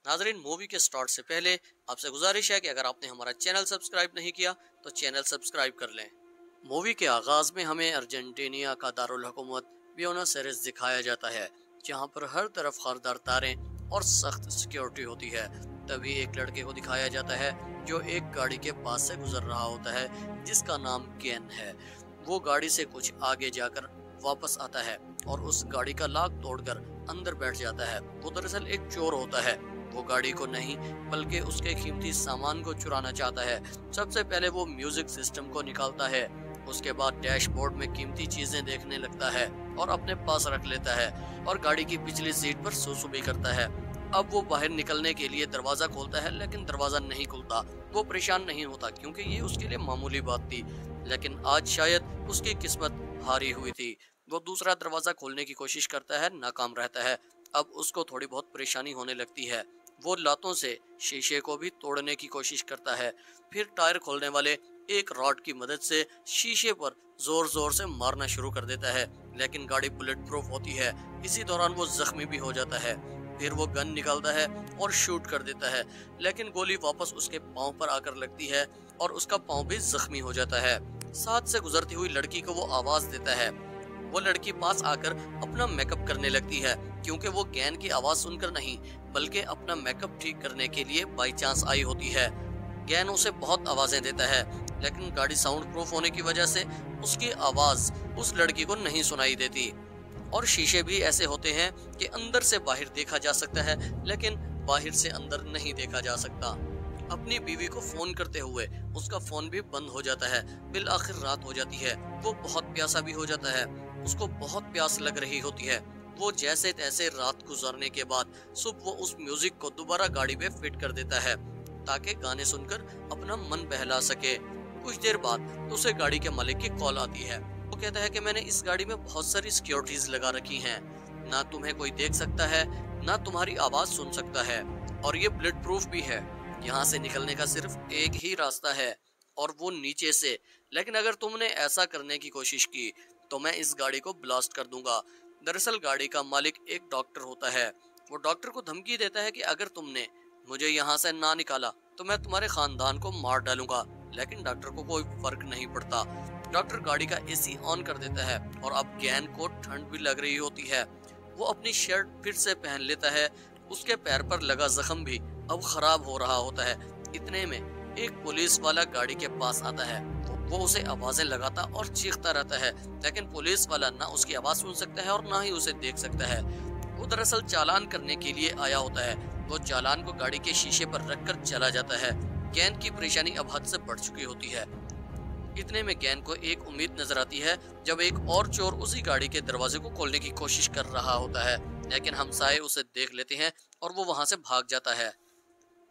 नाजरीन, मूवी के स्टार्ट से पहले आपसे गुजारिश है कि अगर आपने हमारा चैनल सब्सक्राइब नहीं किया तो चैनल सब्सक्राइब कर लें। मूवी के आगाज में हमें अर्जेंटीना का दारुल हुकूमत ब्यूनस एयर्स दिखाया जाता है, जहां पर हर तरफ खारदार तारें और सख्त सिक्योरिटी होती है। तभी एक लड़के को दिखाया जाता है जो एक गाड़ी के पास से गुजर रहा होता है, जिसका नाम गेन है। वो गाड़ी से कुछ आगे जाकर वापस आता है और उस गाड़ी का लॉक तोड़कर अंदर बैठ जाता है। वो दरअसल एक चोर होता है। वो गाड़ी को नहीं बल्कि उसके कीमती सामान को चुराना चाहता है। सबसे पहले वो म्यूजिक सिस्टम को निकालता है, उसके बाद डैशबोर्ड में कीमती चीजें देखने लगता है और अपने पास रख लेता है और गाड़ी की पिछली सीट पर सूसू भी करता है। अब वो बाहर निकलने के लिए दरवाजा खोलता है, लेकिन दरवाजा नहीं खुलता। वो परेशान नहीं होता क्योंकि ये उसके लिए मामूली बात थी, लेकिन आज शायद उसकी किस्मत हारी हुई थी। वो दूसरा दरवाजा खोलने की कोशिश करता है, नाकाम रहता है। अब उसको थोड़ी बहुत परेशानी होने लगती है। वो लातों से शीशे को भी तोड़ने की कोशिश करता है। फिर टायर खोलने वाले एक रॉड की मदद से शीशे पर जोर जोर से मारना शुरू कर देता है, लेकिन गाड़ी बुलेट प्रूफ होती है। इसी दौरान वो जख्मी भी हो जाता है। फिर वो गन निकालता है और शूट कर देता है, लेकिन गोली वापस उसके पांव पर आकर लगती है और उसका पांव भी जख्मी हो जाता है। साथ से गुजरती हुई लड़की को वो आवाज देता है। वो लड़की पास आकर अपना मेकअप करने लगती है, क्योंकि वो गैन की आवाज सुनकर नहीं बल्कि अपना मेकअप ठीक करने के लिए बाई चांस आई होती है। गैन उसे बहुत आवाजें देता है, लेकिन गाड़ी साउंड प्रूफ होने की वजह से उसकी आवाज उस लड़की को नहीं सुनाई देती। और शीशे भी ऐसे होते हैं कि अंदर से बाहर देखा जा सकता है, लेकिन बाहर से अंदर नहीं देखा जा सकता। अपनी बीवी को फोन करते हुए उसका फोन भी बंद हो जाता है। बिल आखिर रात हो जाती है। वो बहुत प्यासा भी हो जाता है। उसको बहुत प्यास लग रही होती है। वो जैसे तैसे रात गुजारने के बाद सुबह वो उस म्यूजिक को दोबारा गाड़ी में फिट कर देता है, ताकि गाने सुनकर अपना मन बहला सके। कुछ देर बाद उसे गाड़ी के मालिक की कॉल आती है। वो कहता है कि मैंने इस गाड़ी में बहुत सारी सिक्योरिटीज लगा रखी हैं। ना तुम्हें कोई देख सकता है, ना तुम्हारी आवाज सुन सकता है, और ये बुलेट प्रूफ भी है। यहाँ से निकलने का सिर्फ एक ही रास्ता है, और वो नीचे से। लेकिन अगर तुमने ऐसा करने की कोशिश की तो मैं इस गाड़ी को ब्लास्ट कर दूंगा। दरअसल गाड़ी का मालिक एक डॉक्टर होता है। वो डॉक्टर को धमकी देता है कि अगर तुमने मुझे यहाँ से ना निकाला तो मैं तुम्हारे खानदान को मार डालूंगा। लेकिन डॉक्टर को कोई फर्क नहीं पड़ता। डॉक्टर गाड़ी का एसी ऑन कर देता है, और अब गैन को ठंड भी लग रही होती है। वो अपनी शर्ट फिर से पहन लेता है। उसके पैर पर लगा जख्म भी अब खराब हो रहा होता है। इतने में एक पुलिस वाला गाड़ी के पास आता है। वो उसे आवाजें लगाता और चीखता रहता है, लेकिन पुलिस वाला ना उसकी आवाज सुन सकता है और ना ही उसे देख सकता है। वो दरअसल चालान करने के लिए आया होता है। वो चालान को गाड़ी के शीशे पर रखकर चला जाता है। गैन की परेशानी अब हद से बढ़ चुकी होती है। इतने में गैन को एक उम्मीद नजर आती है, जब एक और चोर उसी गाड़ी के दरवाजे को खोलने की कोशिश कर रहा होता है, लेकिन हमसाये उसे देख लेते हैं और वो वहां से भाग जाता है।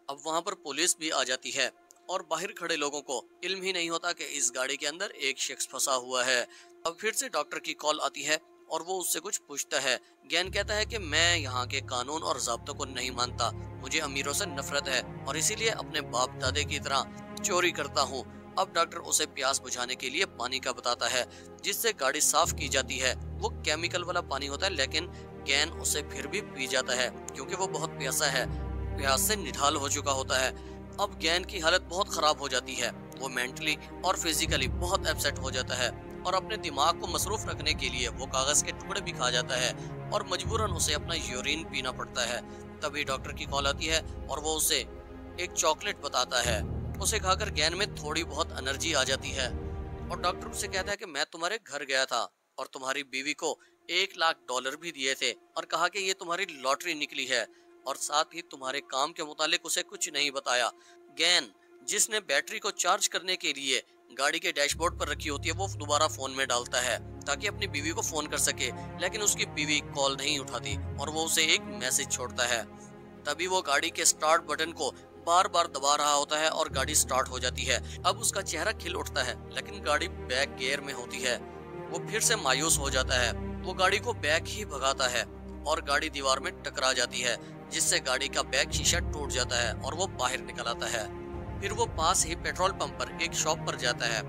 अब वहां पर पुलिस भी आ जाती है, और बाहर खड़े लोगों को इल्म ही नहीं होता कि इस गाड़ी के अंदर एक शख्स फंसा हुआ है। अब फिर से डॉक्टर की कॉल आती है और वो उससे कुछ पूछता है। गैन कहता है कि मैं यहाँ के कानून और ज़ाब्तों को नहीं मानता, मुझे अमीरों से नफरत है और इसीलिए अपने बाप दादे की तरह चोरी करता हूँ। अब डॉक्टर उसे प्यास बुझाने के लिए पानी का बताता है, जिससे गाड़ी साफ की जाती है। वो केमिकल वाला पानी होता है, लेकिन गैन उसे फिर भी पी जाता है क्योंकि वो बहुत प्यासा है। प्यास से निढाल हो चुका होता है। अब गैन की हालत बहुत खराब हो जाती है। वो मेंटली और फिजिकली बहुत अपसेट हो जाता है, और अपने दिमाग को मसरूफ रखने के लिए वो कागज के टुकड़े भी खा जाता है, और मजबूरन उसे अपना यूरिन पीना पड़ता है। तभी डॉक्टर की कॉल आती है और वो उसे एक चॉकलेट बताता है। उसे खाकर गैन में थोड़ी बहुत एनर्जी आ जाती है, और डॉक्टर उसे कहता है कि मैं तुम्हारे घर गया था और तुम्हारी बीवी को $1,00,000 भी दिए थे और कहा कि ये तुम्हारी लॉटरी निकली है, और साथ ही तुम्हारे काम के मुतालिक उसे कुछ नहीं बताया। गैन, जिसने बैटरी को चार्ज करने के लिए गाड़ी के डैशबोर्ड पर रखी होती है, वो दोबारा फोन में डालता है ताकि अपनी बीवी को फोन कर सके, लेकिन उसकी बीवी कॉल नहीं उठाती और वो उसे एक मैसेज छोड़ता है। तभी वो गाड़ी के स्टार्ट बटन को बार बार दबा रहा होता है और गाड़ी स्टार्ट हो जाती है। अब उसका चेहरा खिल उठता है, लेकिन गाड़ी बैक गियर में होती है। वो फिर से मायूस हो जाता है। वो गाड़ी को बैक ही भगाता है और गाड़ी दीवार में टकरा जाती है, जिससे गाड़ी का बैक शीशा टूट जाता है और वो बाहर निकल आता है। फिर वो पास ही पेट्रोल पंप पर एक शॉप पर जाता है,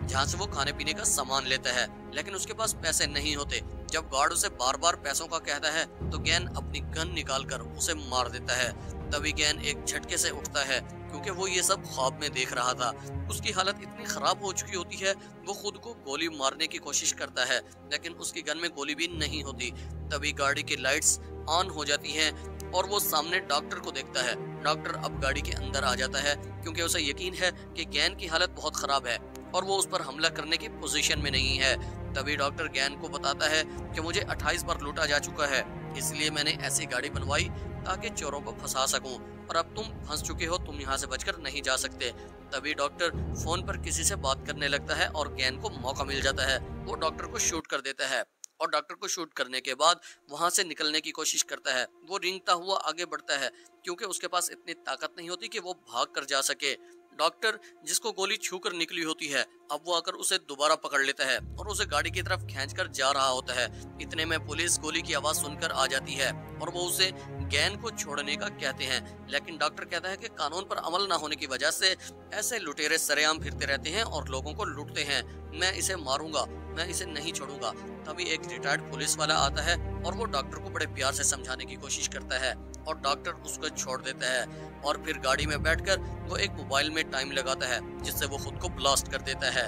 जहाँ से वो खाने पीने का सामान लेता है, लेकिन उसके पास पैसे नहीं होते। जब गार्ड उसे बार बार पैसों का कहता है तो गैन अपनी गन निकालकर उसे मार देता है। तभी गैन एक झटके से उठता है क्योंकि वो ये सब ख्वाब में देख रहा था। उसकी हालत इतनी खराब हो चुकी होती है, वो खुद को गोली मारने की कोशिश करता है लेकिन उसकी गन में गोली भी नहीं होती। तभी गाड़ी की लाइट्स ऑन हो जाती हैं और वो सामने डॉक्टर को देखता है। डॉक्टर अब गाड़ी के अंदर आ जाता है क्योंकि उसे यकीन है कि गैन की हालत बहुत खराब है और वो उस पर हमला करने की पोजीशन में नहीं है। तभी डॉक्टर गैन को बताता है कि मुझे 28 बार लूटा जा चुका है, इसलिए मैंने ऐसी गाड़ी बनवाई ताकि चोरों को फंसा सकूं, और अब तुम फंस चुके हो, तुम यहाँ से बचकर नहीं जा सकते। तभी डॉक्टर फोन पर किसी से बात करने लगता है और गैन को मौका मिल जाता है। वो डॉक्टर को शूट कर देता है और डॉक्टर को शूट करने के बाद वहां से निकलने की कोशिश करता है। वो रेंगता हुआ आगे बढ़ता है क्योंकि उसके पास इतनी ताकत नहीं होती कि वो भाग कर जा सके। डॉक्टर जिसको गोली छू कर निकली होती है, अब वो आकर उसे दोबारा पकड़ लेता है और उसे गाड़ी की तरफ खींचकर जा रहा होता है। इतने में पुलिस गोली की आवाज सुनकर आ जाती है और वो उसे गैन को छोड़ने का कहते हैं, लेकिन डॉक्टर कहता है कि कानून पर अमल न होने की वजह से ऐसे लुटेरे सरेआम फिरते रहते हैं और लोगों को लूटते हैं। मैं इसे मारूंगा, मैं इसे नहीं छोड़ूंगा। तभी एक रिटायर्ड पुलिस वाला आता है और वो डॉक्टर को बड़े प्यार से समझाने की कोशिश करता है और डॉक्टर उसको छोड़ देता है और फिर गाड़ी में बैठकर वो एक मोबाइल में टाइम लगाता है जिससे वो खुद को ब्लास्ट कर देता है।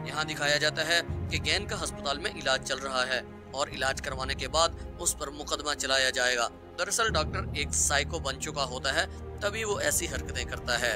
यहाँ दिखाया जाता है कि गैन का अस्पताल में इलाज चल रहा है और इलाज करवाने के बाद उस पर मुकदमा चलाया जाएगा। दरअसल डॉक्टर एक साइको बन चुका होता है, तभी वो ऐसी हरकतें करता है।